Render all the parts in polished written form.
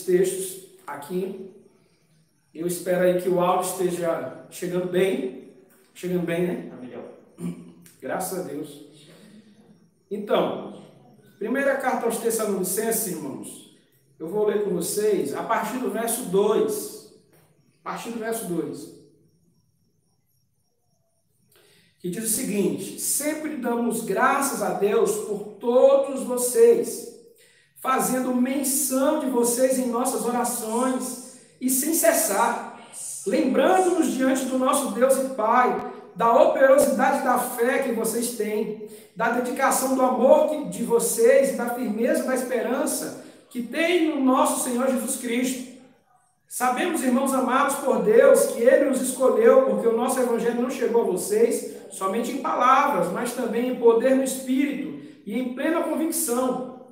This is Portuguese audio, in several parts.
textos aqui. Eu espero aí que o áudio esteja chegando bem. Chegando bem, né? Graças a Deus. Então, primeira carta aos Tessalonicenses, irmãos. Eu vou ler com vocês a partir do verso 2. A partir do verso 2. Que diz o seguinte: sempre damos graças a Deus por todos vocês, fazendo menção de vocês em nossas orações e sem cessar, lembrando-nos diante do nosso Deus e Pai da operosidade da fé que vocês têm, da dedicação do amor de vocês e da firmeza da esperança que tem no nosso Senhor Jesus Cristo. Sabemos, irmãos amados por Deus, que Ele os escolheu, porque o nosso Evangelho não chegou a vocês somente em palavras, mas também em poder no Espírito e em plena convicção.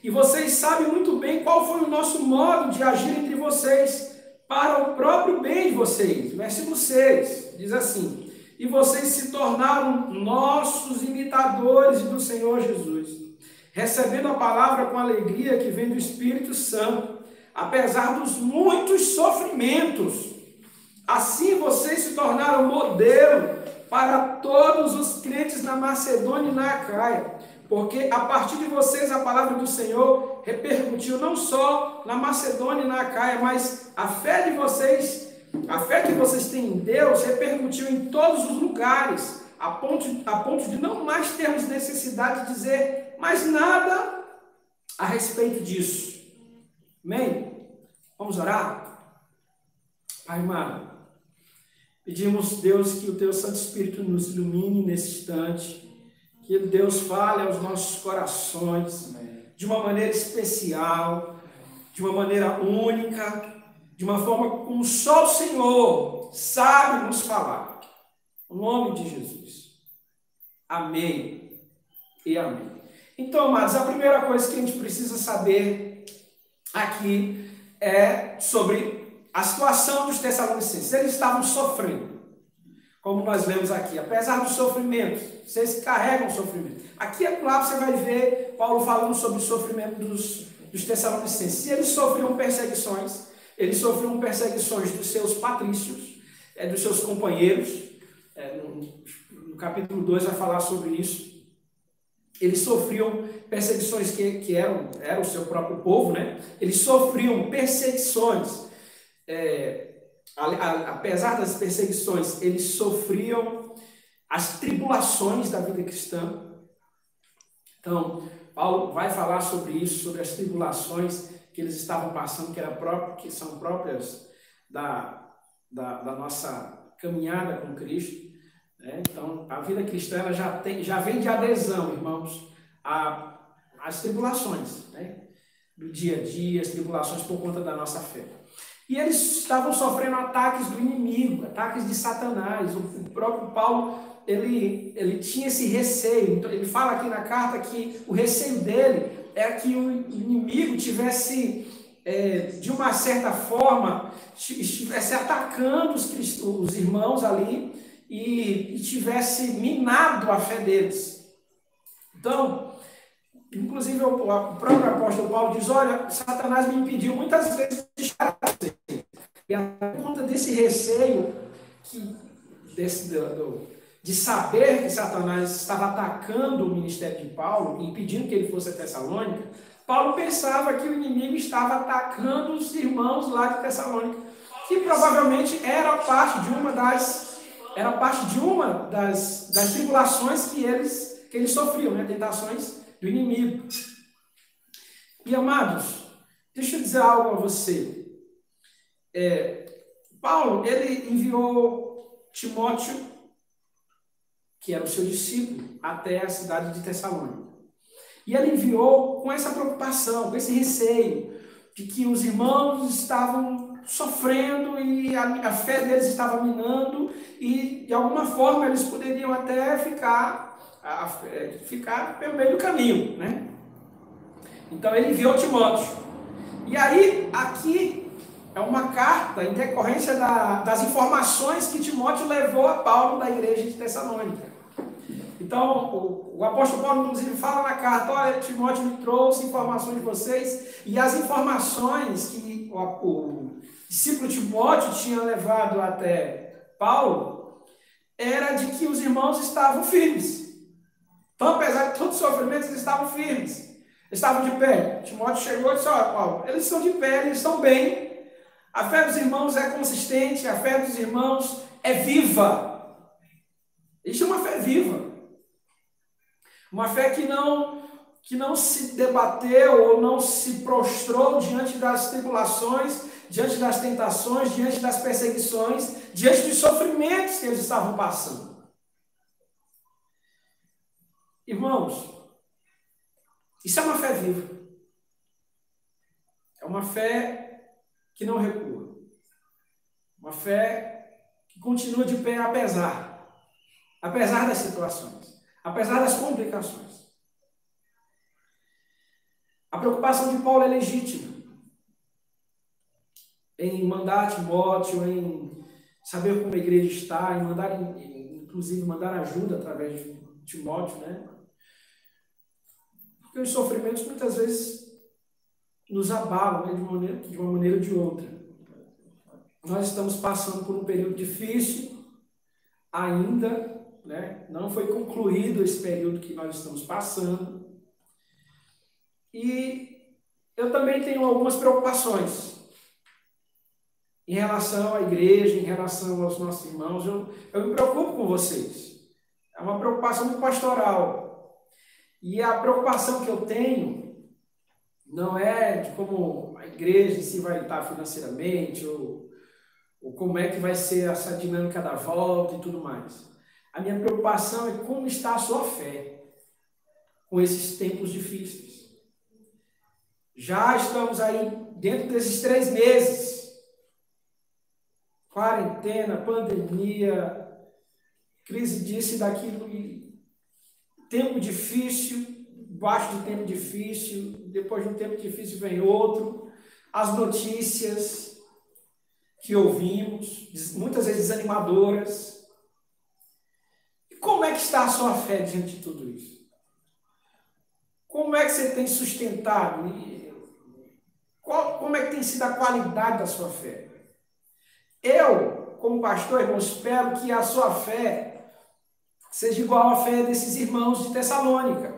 E vocês sabem muito bem qual foi o nosso modo de agir entre vocês, para o próprio bem de vocês. Versículo 6 diz assim: e vocês se tornaram nossos imitadores do Senhor Jesus, recebendo a palavra com alegria que vem do Espírito Santo, apesar dos muitos sofrimentos. Assim vocês se tornaram modelo para todos os crentes na Macedônia e na Acaia, porque a partir de vocês a palavra do Senhor repercutiu não só na Macedônia e na Acaia, mas a fé de vocês, a fé que vocês têm em Deus repercutiu em todos os lugares, a ponto de não mais termos necessidade de dizer mais nada a respeito disso. Amém? Vamos orar? Pai amado, pedimos, Deus, que o Teu Santo Espírito nos ilumine nesse instante, que Deus fale aos nossos corações de uma maneira especial, de uma maneira única, de uma forma como só o Senhor sabe nos falar. Em nome de Jesus. Amém e amém. Então, amados, a primeira coisa que a gente precisa saber aqui é sobre a situação dos Tessalonicenses. Eles estavam sofrendo, como nós lemos aqui. Apesar do sofrimento, vocês carregam sofrimento. Aqui é claro, você vai ver Paulo falando sobre o sofrimento dos Tessalonicenses. E eles sofriam perseguições dos seus patrícios, dos seus companheiros. No capítulo 2 vai falar sobre isso. Eles sofriam perseguições que eram o seu próprio povo, né? Eles sofriam perseguições. Apesar das perseguições, eles sofriam as tribulações da vida cristã. Então, Paulo vai falar sobre isso, sobre as tribulações que eles estavam passando, que são próprias da nossa caminhada com Cristo. Então, a vida cristã ela já vem de adesão, irmãos, às tribulações, né? Do dia a dia, as tribulações por conta da nossa fé. E eles estavam sofrendo ataques do inimigo, ataques de Satanás. O próprio Paulo, ele tinha esse receio. Então, ele fala aqui na carta que o receio dele é que o inimigo tivesse, de uma certa forma, estivesse atacando os irmãos ali e tivesse minado a fé deles. Então, inclusive o próprio apóstolo Paulo diz: olha, Satanás me impediu muitas vezes de chegar a você. E por conta desse receio, de saber que Satanás estava atacando o ministério de Paulo, impedindo que ele fosse a Tessalônica, Paulo pensava que o inimigo estava atacando os irmãos lá de Tessalônica, que provavelmente era parte de uma das tribulações que eles sofriam, né? Tentações do inimigo. E amados, deixa eu dizer algo a você. Paulo, ele enviou Timóteo, que era o seu discípulo, até a cidade de Tessalônica. E ele enviou com essa preocupação, com esse receio, de que os irmãos estavam sofrendo e a fé deles estava minando e, de alguma forma, eles poderiam até ficar pelo meio do caminho, né? Então, ele enviou Timóteo. E aí, aqui é uma carta em decorrência das informações que Timóteo levou a Paulo da igreja de Tessalônica. E Então, o apóstolo Paulo, inclusive, fala na carta: olha, Timóteo me trouxe informações de vocês, e as informações que o discípulo Timóteo tinha levado até Paulo era de que os irmãos estavam firmes. Então, apesar de todos os sofrimentos, eles estavam firmes, eles estavam de pé. Timóteo chegou e disse: olha, Paulo, eles estão de pé, eles estão bem, a fé dos irmãos é consistente, a fé dos irmãos é viva. Isso é uma fé viva. Uma fé que não se debateu ou não se prostrou diante das tribulações, diante das tentações, diante das perseguições, diante dos sofrimentos que eles estavam passando. Irmãos, isso é uma fé viva. É uma fé que não recua. Uma fé que continua de pé apesar das situações, apesar das complicações. A preocupação de Paulo é legítima em mandar Timóteo, em saber como a igreja está, inclusive mandar ajuda através de Timóteo, né? Porque os sofrimentos muitas vezes nos abalam, né, de uma maneira ou de outra. Nós estamos passando por um período difícil ainda, né? Não foi concluído esse período que nós estamos passando. E eu também tenho algumas preocupações em relação à igreja, em relação aos nossos irmãos. Eu me preocupo com vocês. É uma preocupação muito pastoral. E a preocupação que eu tenho não é de como a igreja em si vai estar financeiramente, ou como é que vai ser essa dinâmica da volta e tudo mais. A minha preocupação é como está a sua fé com esses tempos difíceis. Já estamos aí dentro desses 3 meses. Quarentena, pandemia, crise disso e daquilo, tempo difícil, baixo de tempo difícil, depois de um tempo difícil vem outro, as notícias que ouvimos, muitas vezes desanimadoras. E como é que está a sua fé diante de tudo isso? Como é que você tem sustentado? Como é que tem sido a qualidade da sua fé? Eu, como pastor, irmão, espero que a sua fé seja igual à fé desses irmãos de Tessalônica,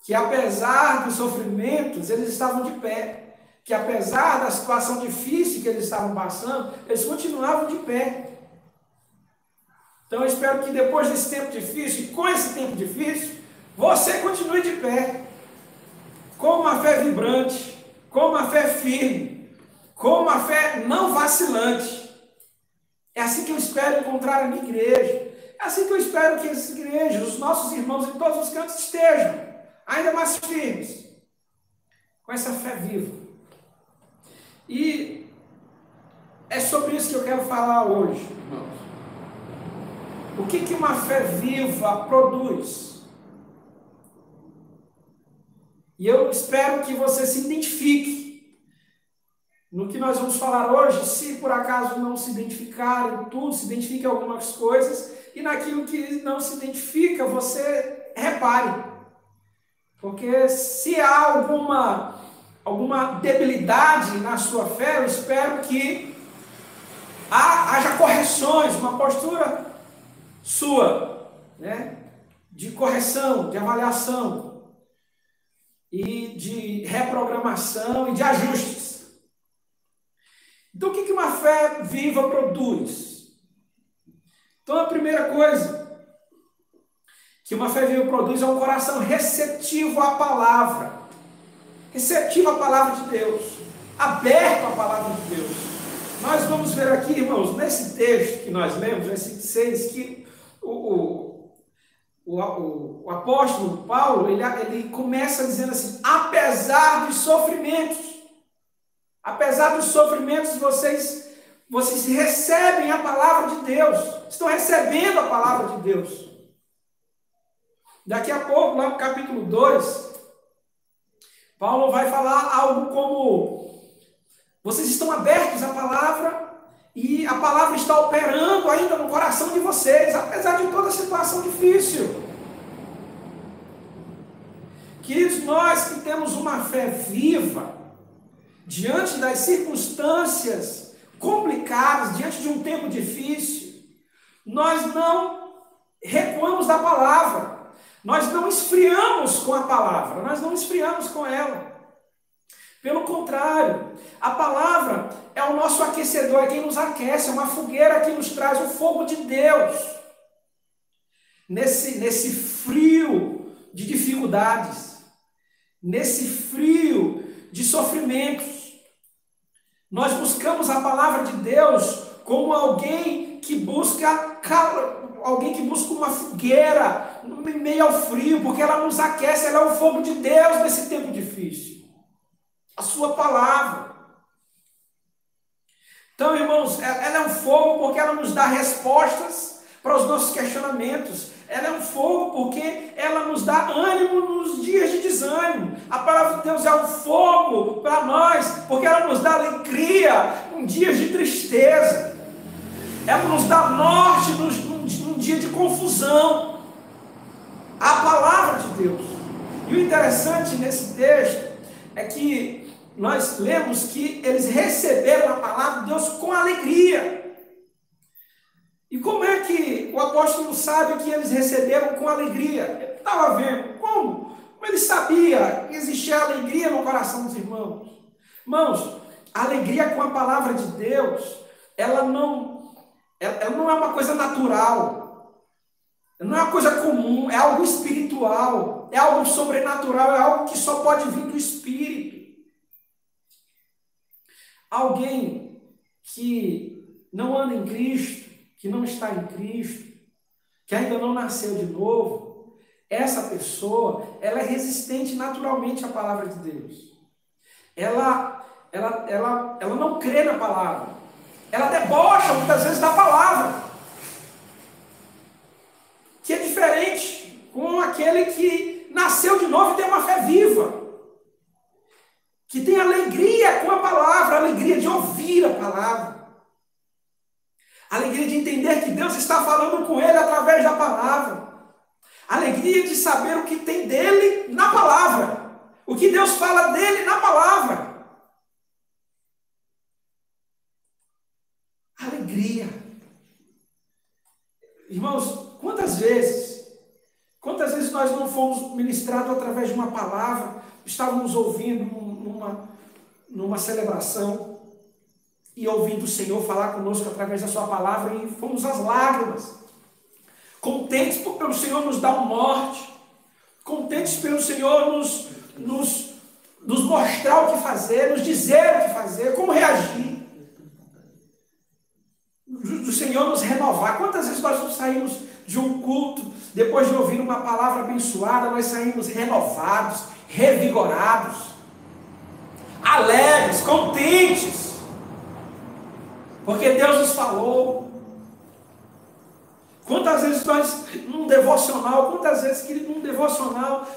que apesar dos sofrimentos, eles estavam de pé, que apesar da situação difícil que eles estavam passando, eles continuavam de pé. Então eu espero que depois desse tempo difícil, e com esse tempo difícil, você continue de pé, com uma fé vibrante, com uma fé firme, com uma fé não vacilante. É assim que eu espero encontrar a minha igreja. É assim que eu espero que as igrejas, os nossos irmãos em todos os cantos estejam ainda mais firmes, com essa fé viva. E é sobre isso que eu quero falar hoje, irmãos. O que uma fé viva produz? E eu espero que você se identifique no que nós vamos falar hoje. Se por acaso não se identificar em tudo, se identifique em algumas coisas, e naquilo que não se identifica, você repare. Porque se há alguma debilidade na sua fé, eu espero que haja correções, uma postura sua, né? De correção, de avaliação, e de reprogramação e de ajustes. Então, o que uma fé viva produz? Então, a primeira coisa que uma fé viva produz é um coração receptivo à palavra. Receptivo à palavra de Deus. Aberto à palavra de Deus. Nós vamos ver aqui, irmãos, nesse texto que nós lemos, versículo 6, que o apóstolo Paulo, ele começa dizendo assim: apesar dos sofrimentos, vocês recebem a palavra de Deus, estão recebendo a palavra de Deus. Daqui a pouco, lá no capítulo 2, Paulo vai falar algo como: vocês estão abertos à palavra e a palavra está operando ainda no coração de vocês, apesar de toda a situação difícil. Queridos, nós que temos uma fé viva, diante das circunstâncias complicadas, diante de um tempo difícil, nós não recuamos da palavra, nós não esfriamos com a palavra, nós não esfriamos com ela. Pelo contrário, a palavra é o nosso aquecedor, é quem nos aquece, é uma fogueira que nos traz o fogo de Deus. Nesse frio de dificuldades, nesse frio de sofrimentos, nós buscamos a palavra de Deus como alguém que busca uma fogueira no meio ao frio, porque ela nos aquece, ela é o fogo de Deus nesse tempo difícil. A sua palavra. Então, irmãos, ela é um fogo porque ela nos dá respostas para os nossos questionamentos. Ela é um fogo porque ela nos dá ânimo nos dias de desânimo. A palavra de Deus é um fogo para nós, porque ela nos dá alegria em dias de tristeza. Ela nos dá norte num dia de confusão. A palavra de Deus. E o interessante nesse texto é que nós lemos que eles receberam a palavra de Deus com alegria. E como é que o apóstolo sabe que eles receberam com alegria? Ele estava vendo. Como ele sabia que existia alegria no coração dos irmãos? Irmãos, a alegria com a palavra de Deus, ela não é uma coisa natural. Não é uma coisa comum, é algo espiritual, é algo sobrenatural, é algo que só pode vir do Espírito. Alguém que não anda em Cristo, que não está em Cristo, que ainda não nasceu de novo, essa pessoa, ela é resistente naturalmente à palavra de Deus. Ela não crê na palavra. Ela debocha muitas vezes da palavra. Que é diferente com aquele que nasceu de novo e tem uma fé viva. Que tem alegria com a palavra, alegria de ouvir a palavra. Alegria de entender que Deus está falando com ele através da palavra. Alegria de saber o que tem dele na palavra. O que Deus fala dele na palavra. Alegria. Irmãos, quantas vezes nós não fomos ministrados através de uma palavra, estávamos ouvindo numa celebração e ouvindo o Senhor falar conosco através da sua palavra e fomos às lágrimas, contentes pelo Senhor nos dar um norte, contentes pelo Senhor nos mostrar o que fazer, nos dizer o que fazer, como reagir, do Senhor nos renovar. Quantas vezes nós saímos de um culto, depois de ouvir uma palavra abençoada, nós saímos renovados, revigorados, alegres, contentes, porque Deus nos falou. Quantas vezes nós, num devocional,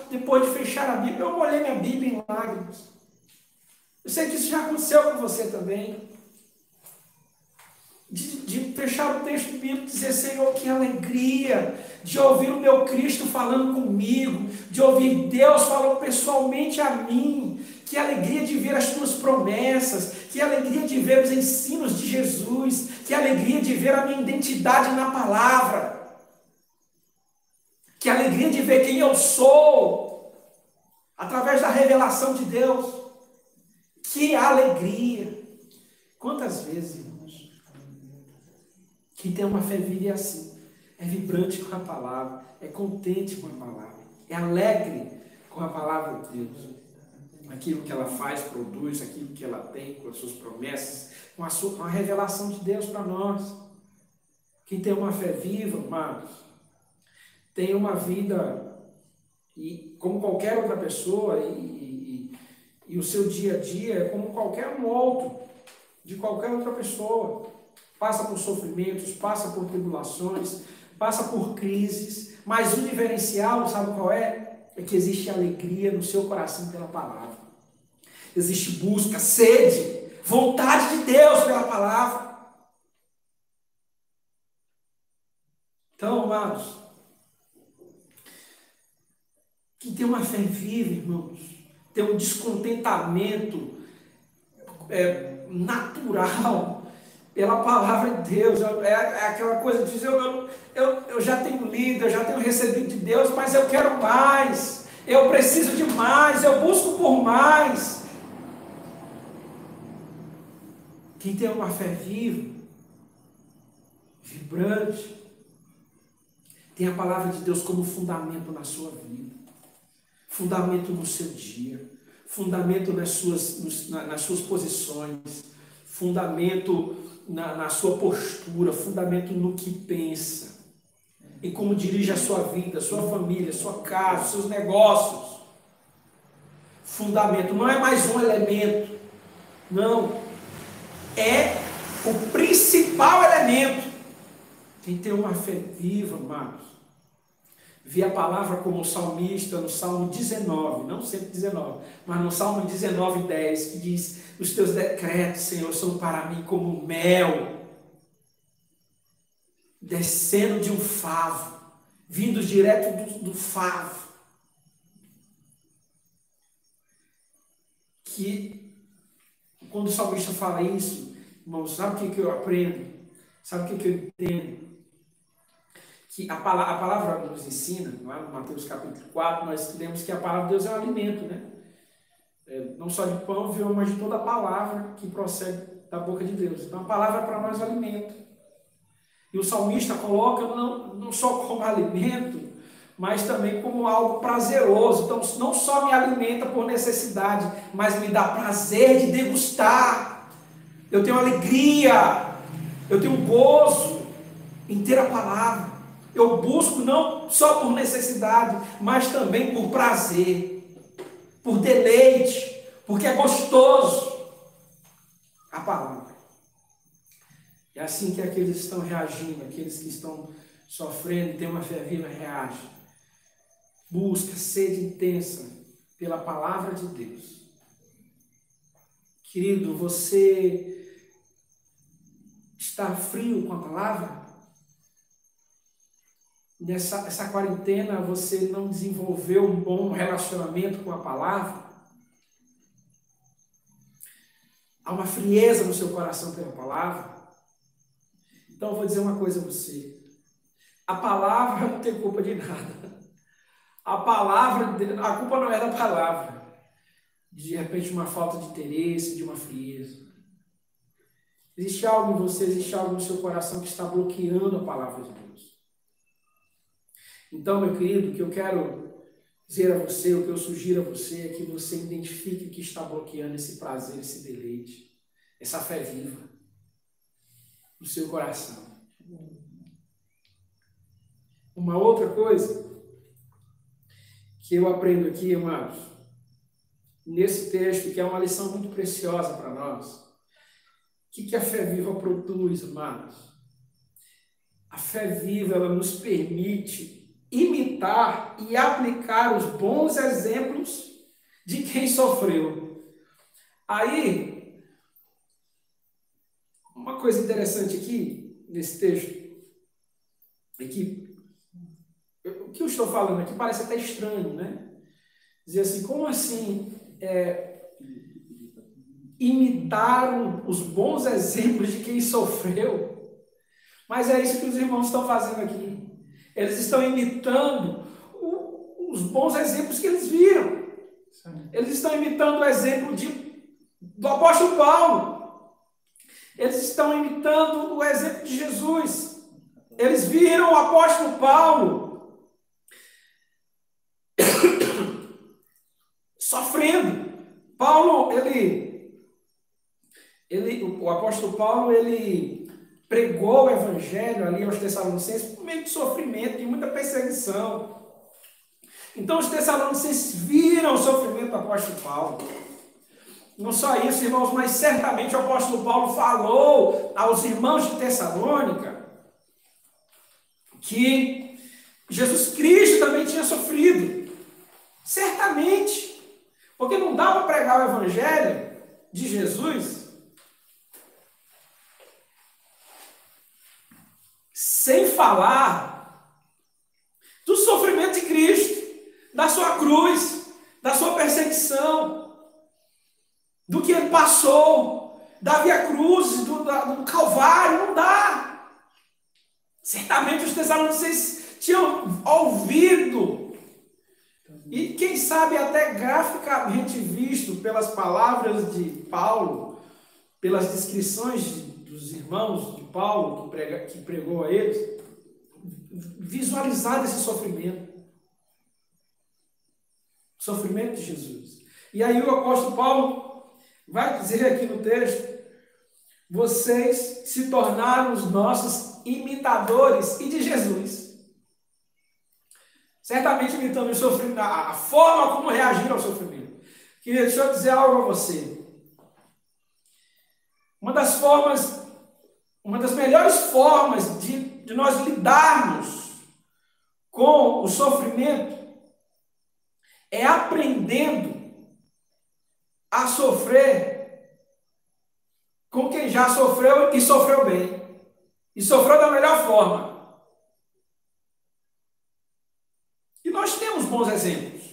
depois de fechar a Bíblia, eu molhei minha Bíblia em lágrimas. Eu sei que isso já aconteceu com você também. De fechar o texto bíblico e dizer: Senhor, que alegria de ouvir o meu Cristo falando comigo, de ouvir Deus falando pessoalmente a mim, que alegria de ver as tuas promessas, que alegria de ver os ensinos de Jesus, que alegria de ver a minha identidade na palavra, que alegria de ver quem eu sou através da revelação de Deus. Que alegria! Quantas vezes, irmãos, quem tem uma fé viva é assim, é vibrante com a palavra, é contente com a palavra, é alegre com a palavra de Deus, aquilo que ela faz, produz, aquilo que ela tem, com as suas promessas, com a revelação de Deus para nós. Quem tem uma fé viva, amados, tem uma vida como qualquer outra pessoa, e o seu dia a dia é como qualquer um outro, de qualquer outra pessoa. Passa por sofrimentos, passa por tribulações, passa por crises, mas o diferencial, sabe qual é? É que existe alegria no seu coração pela palavra. Existe busca, sede, vontade de Deus pela palavra. Então, amados, Quem tem uma fé viva, irmãos, tem um descontentamento natural pela palavra de Deus. É aquela coisa de dizer, eu já tenho lido, eu já tenho recebido de Deus, mas eu quero mais, eu preciso de mais, eu busco por mais. Quem tem uma fé viva, vibrante, tem a palavra de Deus como fundamento na sua vida, fundamento no seu dia, fundamento nas suas posições, fundamento na sua postura, fundamento no que pensa, e como dirige a sua vida, a sua família, a sua casa, os seus negócios. Fundamento não é mais um elemento, não, é o principal elemento. Quem tem uma fé viva, amados, vê a palavra como o salmista no Salmo 19, não 119, mas no Salmo 19, 10, que diz: os teus decretos, Senhor, são para mim como mel, descendo de um favo, vindo direto do favo. Que quando o salmista fala isso, irmãos, sabe o que eu aprendo? Sabe o que eu entendo? Que a palavra nos ensina, lá no Mateus capítulo 4, nós lemos que a palavra de Deus é um alimento, né? Não só de pão, mas de toda a palavra que procede da boca de Deus. Então a palavra é para nós alimento. E o salmista coloca não só como alimento, mas também como algo prazeroso. Então não só me alimenta por necessidade, mas me dá prazer de degustar. Eu tenho alegria, eu tenho gozo em ter a palavra. Eu busco não só por necessidade, mas também por prazer, por deleite, porque é gostoso a palavra. É assim que aqueles que estão reagindo, aqueles que estão sofrendo e têm uma fé viva reagem. Busca sede intensa pela palavra de Deus. Querido, você está frio com a palavra? Nessa quarentena você não desenvolveu um bom relacionamento com a palavra? Há uma frieza no seu coração pela palavra? Então eu vou dizer uma coisa a você. A palavra não tem culpa de nada. A culpa não é da palavra. De repente uma falta de interesse, de uma frieza. Existe algo em você, existe algo no seu coração que está bloqueando a palavra de Deus. Então, meu querido, o que eu quero dizer a você, o que eu sugiro a você é que você identifique o que está bloqueando esse prazer, esse deleite, essa fé viva no seu coração. Uma outra coisa que eu aprendo aqui, amados, nesse texto, que é uma lição muito preciosa para nós. O que a fé viva produz, amados? A fé viva, ela nos permite imitar e aplicar os bons exemplos de quem sofreu. Aí, uma coisa interessante aqui, nesse texto, é que o que eu estou falando aqui parece até estranho, né? Dizer assim, como assim imitaram os bons exemplos de quem sofreu? Mas é isso que os irmãos estão fazendo aqui. Eles estão imitando os bons exemplos que eles viram. Eles estão imitando o exemplo do apóstolo Paulo. Eles estão imitando o exemplo de Jesus. Eles viram o apóstolo Paulo sofrendo. Paulo, o apóstolo Paulo, ele pregou o evangelho ali aos Tessalonicenses por meio de sofrimento, de muita perseguição. Então os Tessalonicenses viram o sofrimento do apóstolo Paulo. Não só isso, irmãos, mas certamente o apóstolo Paulo falou aos irmãos de Tessalônica que Jesus Cristo também tinha sofrido. Certamente. Porque não dá para pregar o evangelho de Jesus sem falar do sofrimento de Cristo, da sua cruz, da sua perseguição, do que ele passou, da via cruz, do Calvário, não dá. Certamente os Tessalonicenses tinham ouvido, e quem sabe até graficamente visto pelas palavras de Paulo, pelas descrições dos irmãos de Paulo que pregou a eles, visualizado esse sofrimento. Sofrimento de Jesus. E aí o apóstolo Paulo vai dizer aqui no texto: vocês se tornaram os nossos imitadores e de Jesus. Certamente imitando o sofrimento, a forma como reagir ao sofrimento. Queria, deixa eu dizer algo a você. Uma das melhores formas de nós lidarmos com o sofrimento é aprendendo a sofrer com quem já sofreu e sofreu bem. E sofreu da melhor forma. E nós temos bons exemplos.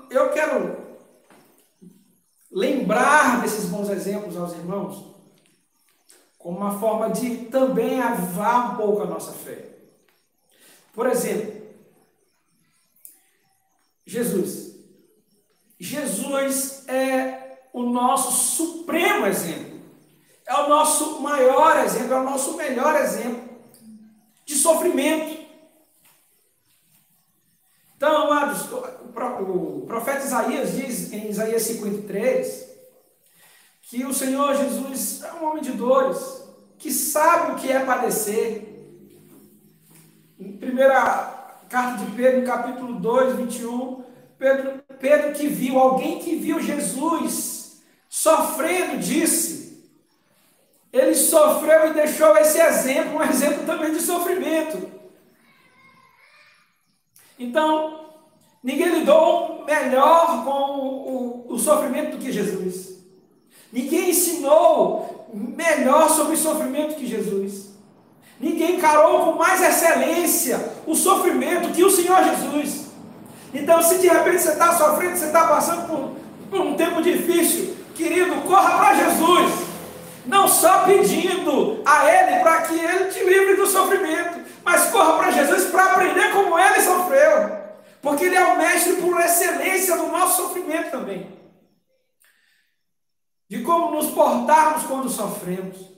Eu quero lembrar desses bons exemplos aos irmãos como uma forma de também avivar um pouco a nossa fé. Por exemplo, Jesus. Jesus é o nosso supremo exemplo. É o nosso maior exemplo, é o nosso melhor exemplo de sofrimento. Então, amados, o profeta Isaías diz em Isaías 53 que o Senhor Jesus é um homem de dores, que sabe o que é padecer. Em primeira carta de Pedro, no capítulo 2, 21, Pedro que viu, alguém que viu Jesus sofrendo, disse, ele sofreu e deixou esse exemplo, um exemplo também de sofrimento. Então, ninguém lidou melhor com o sofrimento do que Jesus. Ninguém ensinou melhor sobre o sofrimento que Jesus. Ninguém encarou com mais excelência o sofrimento que o Senhor Jesus. Então, se de repente você está sofrendo, você está passando por um tempo difícil, querido, corra para Jesus. Não só pedindo a Ele para que Ele te livre do sofrimento, mas corra para Jesus para aprender como Ele sofreu. Porque Ele é o mestre por excelência do nosso sofrimento também. De como nos portarmos quando sofremos.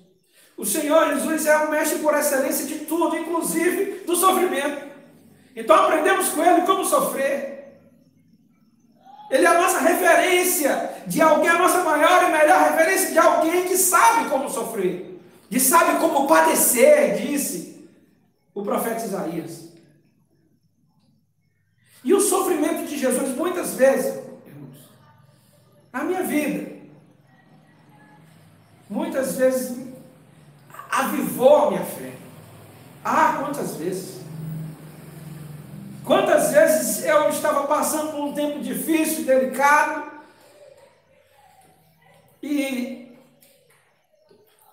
O Senhor Jesus é o mestre por excelência de tudo, inclusive do sofrimento. Então aprendemos com Ele como sofrer. Ele é a nossa referência de alguém, a nossa maior e melhor referência de alguém que sabe como sofrer. Que sabe como padecer, disse o profeta Isaías. E o sofrimento de Jesus, muitas vezes, irmãos, na minha vida, muitas vezes avivou a minha fé. Quantas vezes? Quantas vezes eu estava passando por um tempo difícil, delicado, e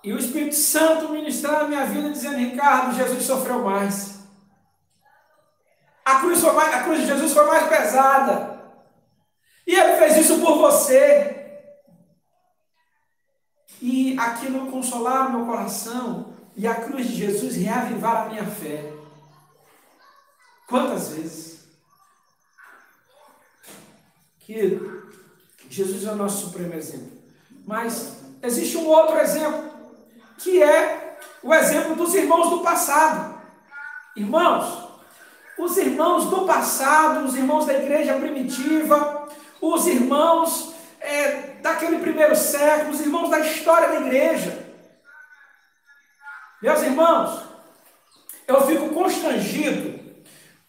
o Espírito Santo ministrando na minha vida, dizendo: Ricardo, Jesus sofreu mais. A cruz de Jesus foi mais pesada. E Ele fez isso por você. E aquilo consolar meu coração, e a cruz de Jesus reavivar a minha fé. Quantas vezes? Que Jesus é o nosso supremo exemplo. Mas existe um outro exemplo, que é o exemplo dos irmãos do passado. Irmãos, os irmãos do passado, os irmãos da igreja primitiva, os irmãos daquele primeiro século, os irmãos da história da igreja. Meus irmãos, eu fico constrangido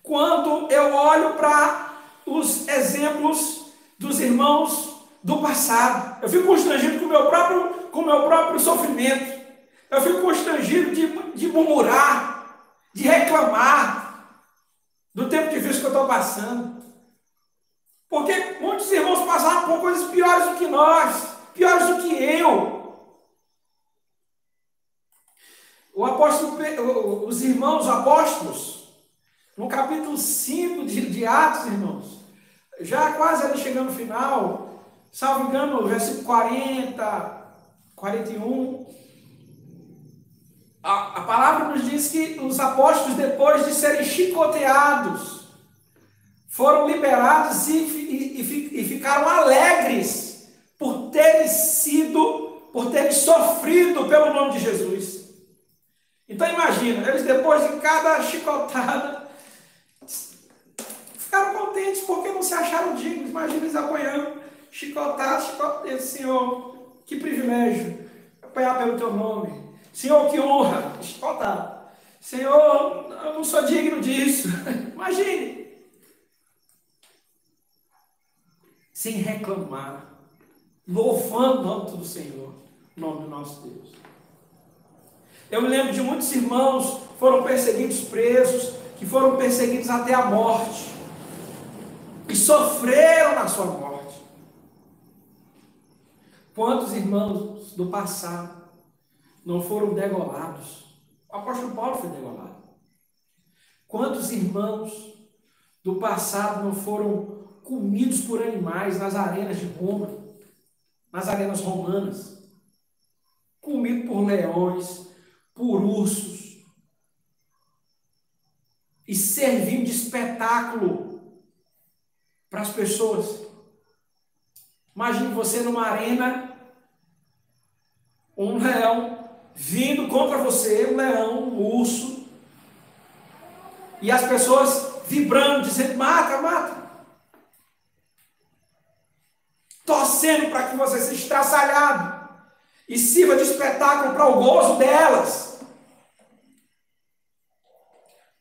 quando eu olho para os exemplos dos irmãos do passado. Eu fico constrangido com o meu próprio sofrimento. Eu fico constrangido de murmurar, de reclamar do tempo difícil que eu estou passando. Porque muitos irmãos passaram por coisas piores do que nós, piores do que eu. Os irmãos apóstolos, No capítulo 5 de Atos, irmãos, já quase ali chegando no final, salvo engano, versículo 40, 41, a palavra nos diz que os apóstolos, depois de serem chicoteados, foram liberados e ficaram alegres por terem sofrido pelo nome de Jesus. Então imagina, eles depois de cada chicotada, ficaram contentes porque não se acharam dignos. Imagina eles apanhando, chicotados, Senhor, que privilégio, apanhar pelo teu nome. Senhor, que honra, chicotar. Senhor, eu não sou digno disso. Imagine. Sem reclamar, louvando o nome do Senhor, o nome do nosso Deus. Eu me lembro de muitos irmãos que foram perseguidos, presos, que foram perseguidos até a morte, e sofreram na sua morte. Quantos irmãos do passado não foram degolados? O apóstolo Paulo foi degolado. Quantos irmãos do passado não foram comidos por animais nas arenas de Roma, nas arenas romanas, comidos por leões, por ursos, e servindo de espetáculo para as pessoas? Imagine você numa arena, um leão vindo contra você, um leão, um urso, e as pessoas vibrando, dizendo: mata, mata. Torcendo para que você seja estraçalhado e sirva de espetáculo para o gozo delas.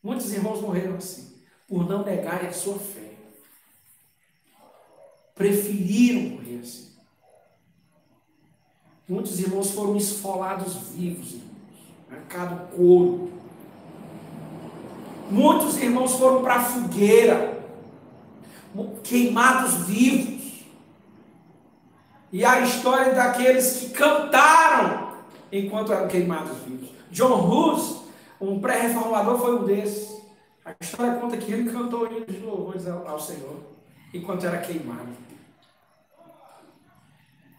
Muitos irmãos morreram assim, por não negarem a sua fé. Preferiram morrer assim. Muitos irmãos foram esfolados vivos, irmãos, arrancado couro. Muitos irmãos foram para a fogueira, queimados vivos. E a história daqueles que cantaram enquanto eram queimados vivos. John Hus, um pré-reformador, foi um desses. A história conta que ele cantou hinos de louvores ao Senhor enquanto era queimado.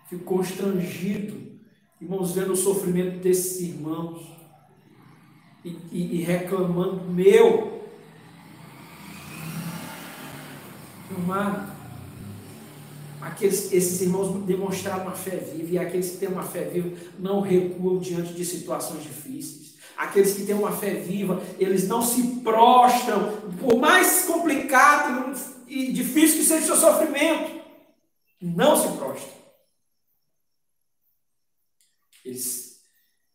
Ficou constrangido, irmãos, vendo o sofrimento desses irmãos e reclamando: meu amado, esses irmãos demonstraram uma fé viva, e aqueles que têm uma fé viva não recuam diante de situações difíceis. Aqueles que têm uma fé viva, eles não se prostram, por mais complicado e difícil que seja o seu sofrimento, não se prostram.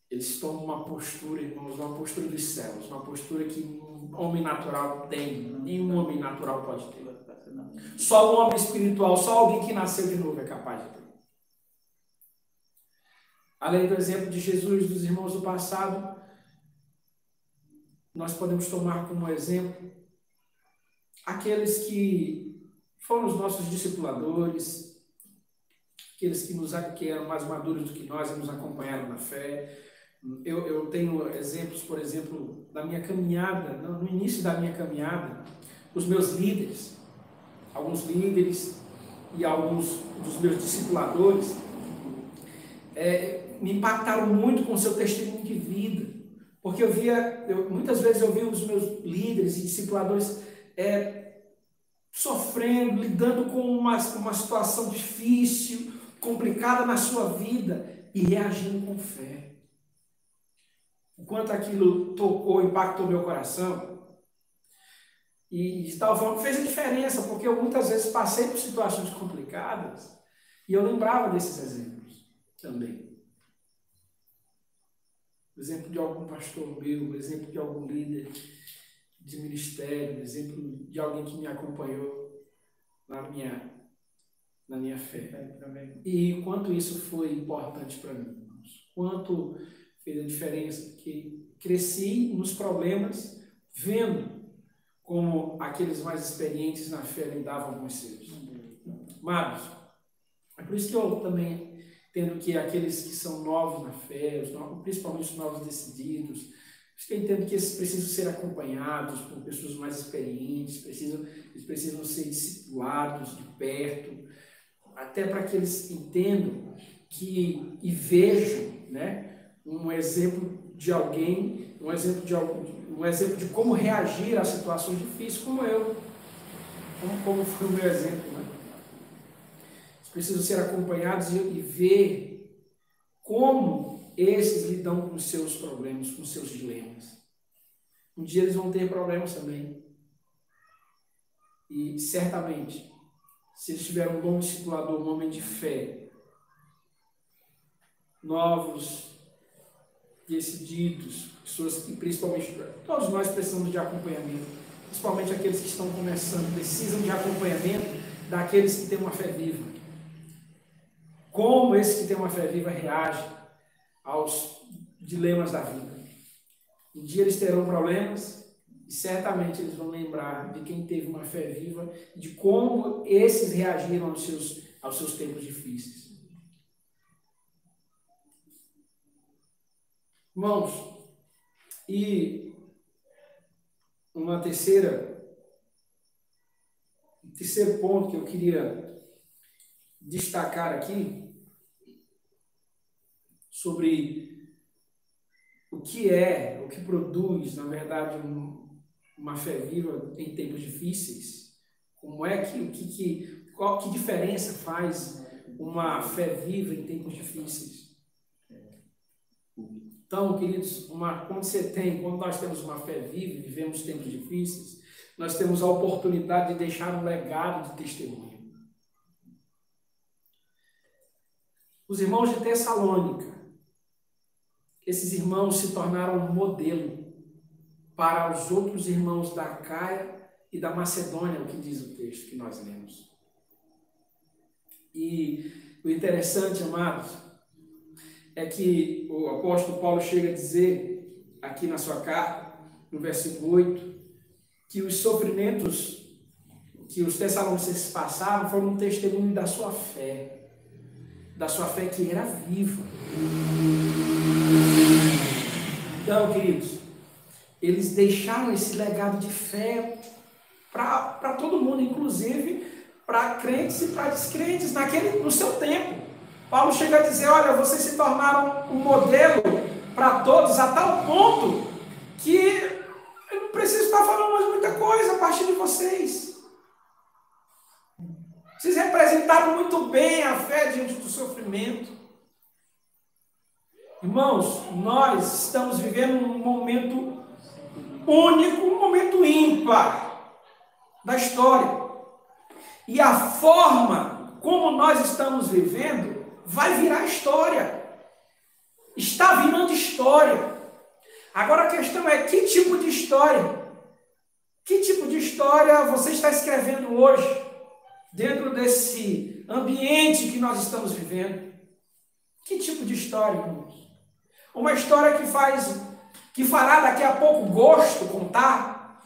Eles tomam uma postura, irmãos, uma postura dos céus, uma postura que um homem natural tem, nenhum homem natural pode ter. Só um homem espiritual, só alguém que nasceu de novo é capaz de ter. Além do exemplo de Jesus, dos irmãos do passado, nós podemos tomar como exemplo aqueles que foram os nossos discipuladores, aqueles que eram mais maduros do que nós e nos acompanharam na fé. Eu tenho exemplos, por exemplo, da minha caminhada, no início da minha caminhada, os meus líderes, alguns líderes e alguns dos meus discipuladores me impactaram muito com o seu testemunho de vida, porque muitas vezes eu via os meus líderes e discipuladores sofrendo, lidando com uma situação difícil, complicada na sua vida, e reagindo com fé. O quanto aquilo tocou, impactou meu coração. E de tal forma fez a diferença, porque eu muitas vezes passei por situações complicadas e eu lembrava desses exemplos também. O exemplo de algum pastor meu, o exemplo de algum líder de ministério, o exemplo de alguém que me acompanhou na minha fé. E quanto isso foi importante para mim, irmãos. Quanto fez a diferença, porque cresci nos problemas vendo como aqueles mais experientes na fé lidavam com os seus. Amados, é por isso que eu também entendo que aqueles que são novos na fé, principalmente os novos decididos, Eu entendo que esses precisam ser acompanhados por pessoas mais experientes, eles precisam ser discipulados de perto, até para que eles entendam e vejam, né, um exemplo de alguém, um exemplo de como reagir a situações difíceis, como foi o meu exemplo. Né? Eles precisam ser acompanhados e ver como esses lidam com seus problemas, com seus dilemas. Um dia eles vão ter problemas também. E certamente, se eles tiverem um bom discipulador, um homem de fé, novos, decididos, pessoas que principalmente, todos nós precisamos de acompanhamento, principalmente aqueles que estão começando, precisam de acompanhamento daqueles que têm uma fé viva. Como esses que têm uma fé viva reagem aos dilemas da vida. Um dia eles terão problemas e certamente eles vão lembrar de quem teve uma fé viva, de como esses reagiram aos seus tempos difíceis. Irmãos, e um terceiro ponto que eu queria destacar aqui sobre o que produz, na verdade, uma fé viva em tempos difíceis. Que diferença faz uma fé viva em tempos difíceis? Então, queridos, quando nós temos uma fé viva e vivemos tempos difíceis, nós temos a oportunidade de deixar um legado de testemunho. Os irmãos de Tessalônica, esses irmãos se tornaram um modelo para os outros irmãos da Acaia e da Macedônia, o que diz o texto que nós lemos. E o interessante, amados, é que o apóstolo Paulo chega a dizer, aqui na sua carta, no versículo 8, que os sofrimentos que os tessalonicenses passaram foram um testemunho da sua fé que era viva. Então, queridos, eles deixaram esse legado de fé para todo mundo, inclusive para crentes e para descrentes no seu tempo. Paulo chega a dizer, olha, vocês se tornaram um modelo para todos a tal ponto que eu não preciso estar falando mais muita coisa a partir de vocês. Vocês representaram muito bem a fé diante do sofrimento. Irmãos, nós estamos vivendo um momento único, um momento ímpar da história. E a forma como nós estamos vivendo vai virar história. Está virando história. Agora a questão é, que tipo de história? Que tipo de história você está escrevendo hoje, dentro desse ambiente que nós estamos vivendo? Que tipo de história, irmãos? Uma história que fará daqui a pouco gosto contar?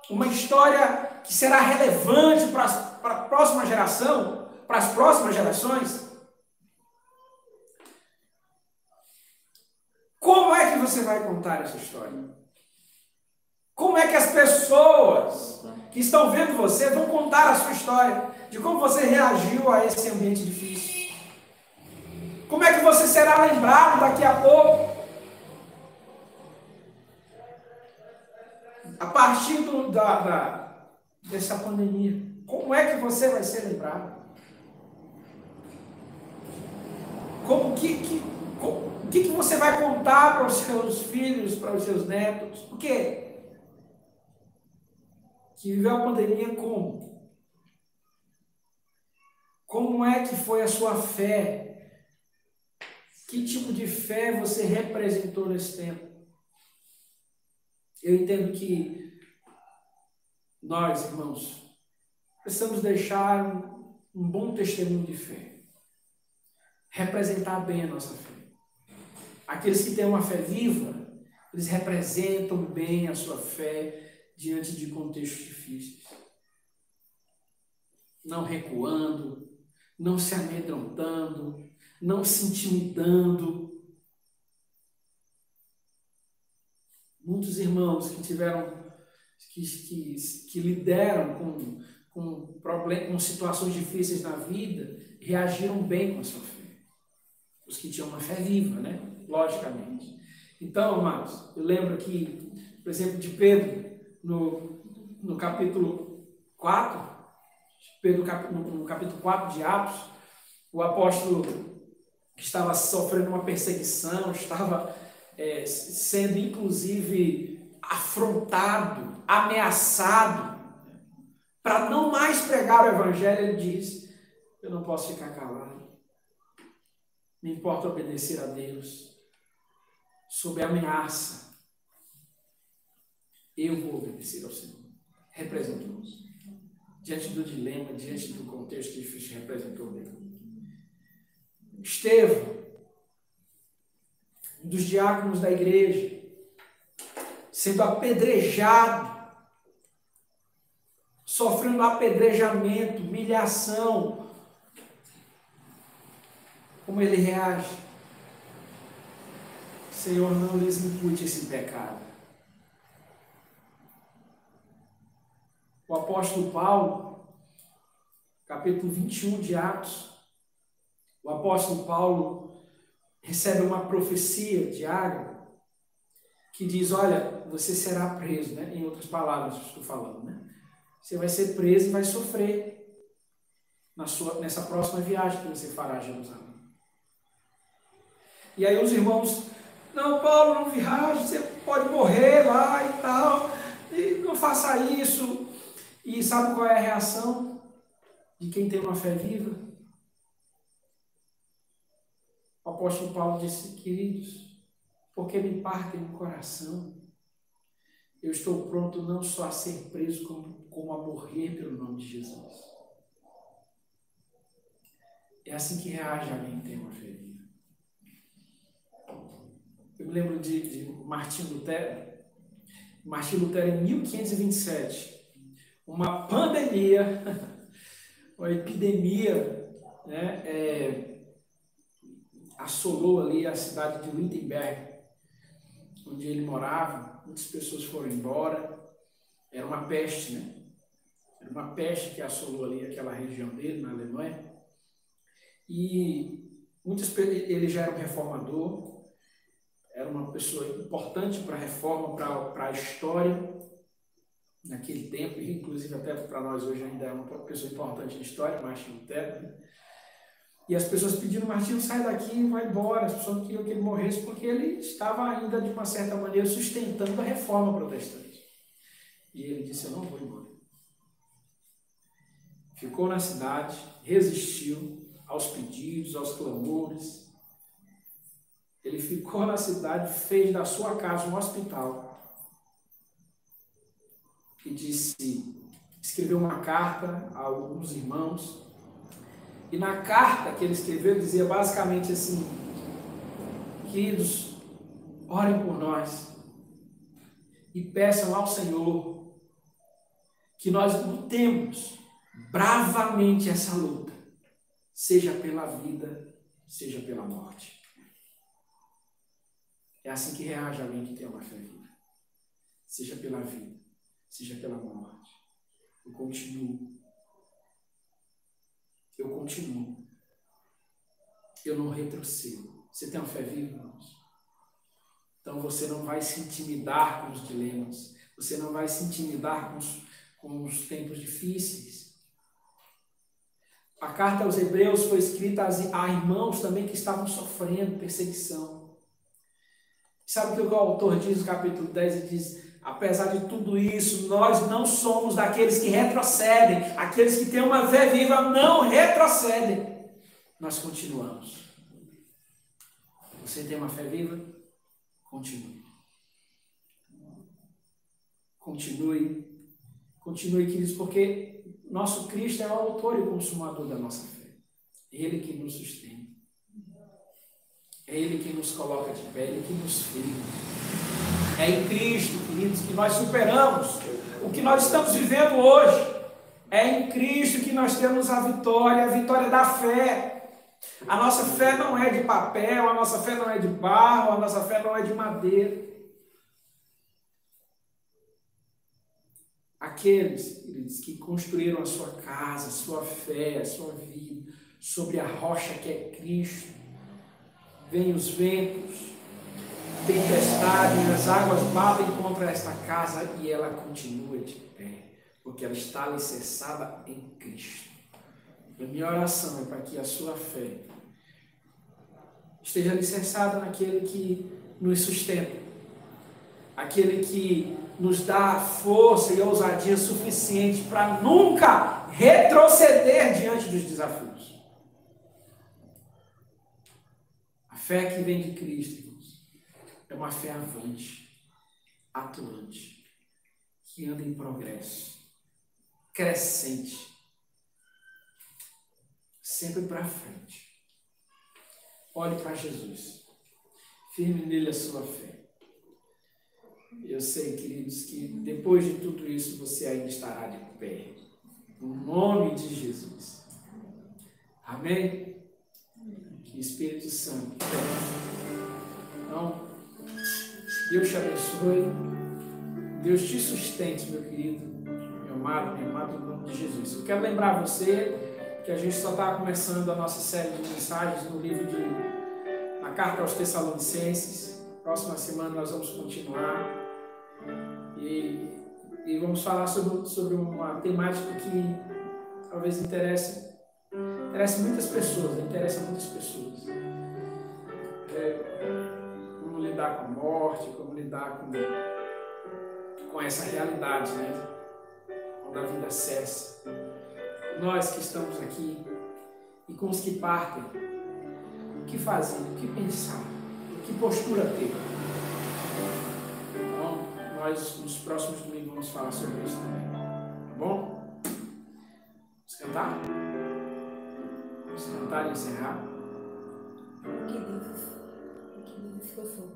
Uma história que será relevante para a próxima geração, para as próximas gerações? Como é que você vai contar essa história? Como é que as pessoas que estão vendo você vão contar a sua história, de como você reagiu a esse ambiente difícil? Como é que você será lembrado daqui a pouco? A partir dessa pandemia, como é que você vai ser lembrado? O que você vai contar para os seus filhos, para os seus netos? Por quê? Que viveu a pandemia como? Como é que foi a sua fé? Que tipo de fé você representou nesse tempo? Eu entendo que nós, irmãos, precisamos deixar um bom testemunho de fé. Representar bem a nossa fé. Aqueles que têm uma fé viva, eles representam bem a sua fé diante de contextos difíceis. Não recuando, não se amedrontando, não se intimidando. Muitos irmãos que tiveram, que lideram com situações difíceis na vida, reagiram bem com a sua fé. Os que tinham uma fé viva, né? Logicamente. Então, amados, eu lembro aqui, por exemplo, de Pedro, no capítulo 4, no capítulo 4 de Atos, o apóstolo que estava sofrendo uma perseguição, estava sendo inclusive afrontado, ameaçado, para não mais pregar o evangelho, ele diz: eu não posso ficar calado, me importa obedecer a Deus, sob ameaça, eu vou obedecer ao Senhor. Representou-nos. Diante do dilema, diante do contexto difícil, representou Deus. Estevão, um dos diáconos da igreja, sendo apedrejado, sofrendo apedrejamento, humilhação. Como ele reage? Senhor, não lhes impute esse pecado. O apóstolo Paulo, capítulo 21 de Atos, o apóstolo Paulo recebe uma profecia diária que diz: olha, você será preso, né? Em outras palavras, estou falando, né? Você vai ser preso e vai sofrer nessa próxima viagem que você fará a Jerusalém. E aí os irmãos: não, Paulo, não viaje, você pode morrer lá e tal, e não faça isso. E sabe qual é a reação de quem tem uma fé viva? O apóstolo Paulo disse: queridos, porque me partem no coração, eu estou pronto não só a ser preso, como a morrer pelo nome de Jesus. É assim que reage alguém que tem uma fé viva. Eu me lembro de Martim Lutero. Martim Lutero, em 1527, uma pandemia, uma epidemia, né, assolou ali a cidade de Wittenberg, onde ele morava. Muitas pessoas foram embora. Era uma peste, né? Era uma peste que assolou ali aquela região dele, na Alemanha. E ele já era um reformador, era uma pessoa importante para a reforma, para a história naquele tempo, e inclusive até para nós hoje ainda é uma pessoa importante na história, Martim Lutero, né? E as pessoas pediram: Martinho, sai daqui, vai embora. As pessoas não queriam que ele morresse, porque ele estava ainda, de uma certa maneira, sustentando a reforma protestante. E ele disse: eu não vou embora. Ficou na cidade, resistiu aos pedidos, aos clamores. Ele ficou na cidade, fez da sua casa um hospital. E escreveu uma carta a alguns irmãos. E na carta que ele escreveu, dizia basicamente assim: queridos, orem por nós e peçam ao Senhor que nós lutemos bravamente essa luta, seja pela vida, seja pela morte. É assim que reage alguém que tem uma fé viva. Seja pela vida, seja pela morte. Eu continuo. Eu não retrocedo. Você tem uma fé viva, irmãos? Então você não vai se intimidar com os dilemas. Você não vai se intimidar com os tempos difíceis. A carta aos Hebreus foi escrita a irmãos também que estavam sofrendo perseguição. Sabe o que o autor diz no capítulo 10? Ele diz: apesar de tudo isso, nós não somos daqueles que retrocedem. Aqueles que têm uma fé viva não retrocedem. Nós continuamos. Você tem uma fé viva? Continue. Continue, queridos, porque nosso Cristo é o autor e consumador da nossa fé. É Ele que nos sustenta. É Ele que nos coloca de pé, é Ele que nos firma. É em Cristo, queridos, que nós superamos o que nós estamos vivendo hoje. É em Cristo que nós temos a vitória da fé. A nossa fé não é de papel, a nossa fé não é de barro, a nossa fé não é de madeira. Aqueles, queridos, que construíram a sua casa, a sua fé, a sua vida, sobre a rocha que é Cristo. Vêm os ventos, tempestade, as águas batem contra esta casa e ela continua de pé, porque ela está alicerçada em Cristo. A minha oração é para que a sua fé esteja alicerçada naquele que nos sustenta, aquele que nos dá força e ousadia suficiente para nunca retroceder diante dos desafios. A fé que vem de Cristo, irmãos, é uma fé avante, atuante, que anda em progresso, crescente, sempre para frente. Olhe para Jesus, firme nele a sua fé. Eu sei, queridos, que depois de tudo isso você ainda estará de pé, no nome de Jesus. Amém? Que o Espírito Santo então, Deus te abençoe, Deus te sustente, meu querido, meu amado, em nome de Jesus. Eu quero lembrar você que a gente só está começando a nossa série de mensagens no livro na Carta aos Tessalonicenses. Próxima semana nós vamos continuar e vamos falar sobre uma temática que talvez interessa muitas pessoas, como lidar com a morte, como lidar com essa realidade, né? Quando a vida cessa. Nós que estamos aqui e com os que partem, o que fazer, o que pensar, que postura ter? Então, nós nos próximos domingos vamos falar sobre isso também, tá bom? Vamos cantar? Vamos cantar e encerrar? Que Deus ficou.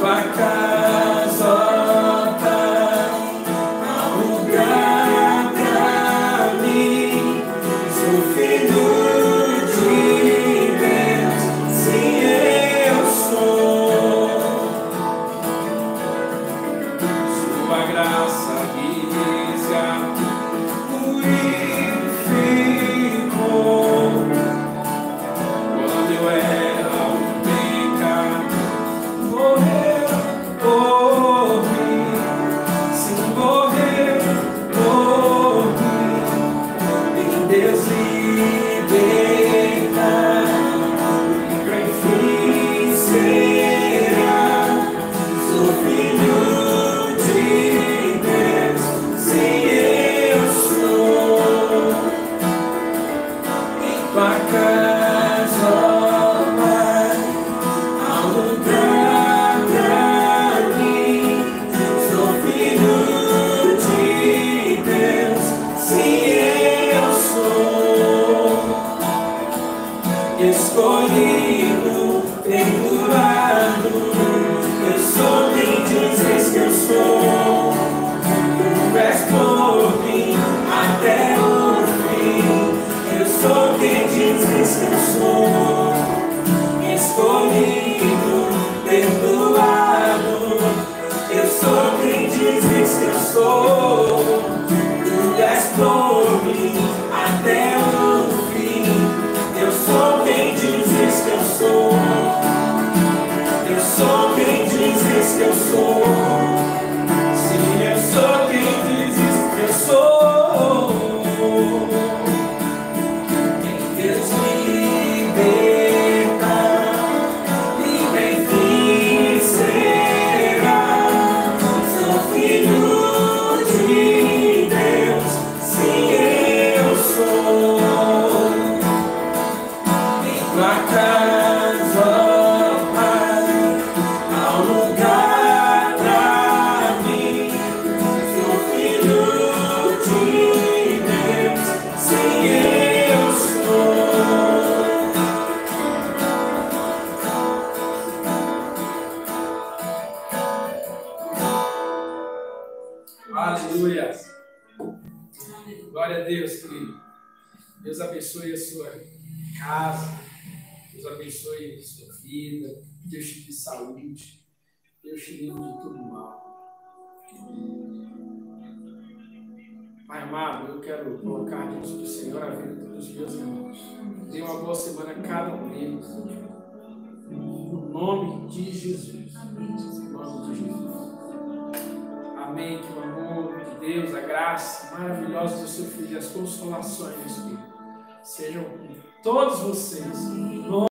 Tua casa Glória a Deus, querido. Deus abençoe a sua casa. Deus abençoe a sua vida. Deus te dê saúde. Deus te livre de tudo mal. Pai amado, eu quero colocar diante do Senhor a vida dos meus irmãos. Dê uma boa semana a cada um deles. No nome de Jesus. No nome de Jesus. Amém. Que o amor de Deus, a graça maravilhosa do seu Filho e as consolações do Espírito sejam com todos vocês.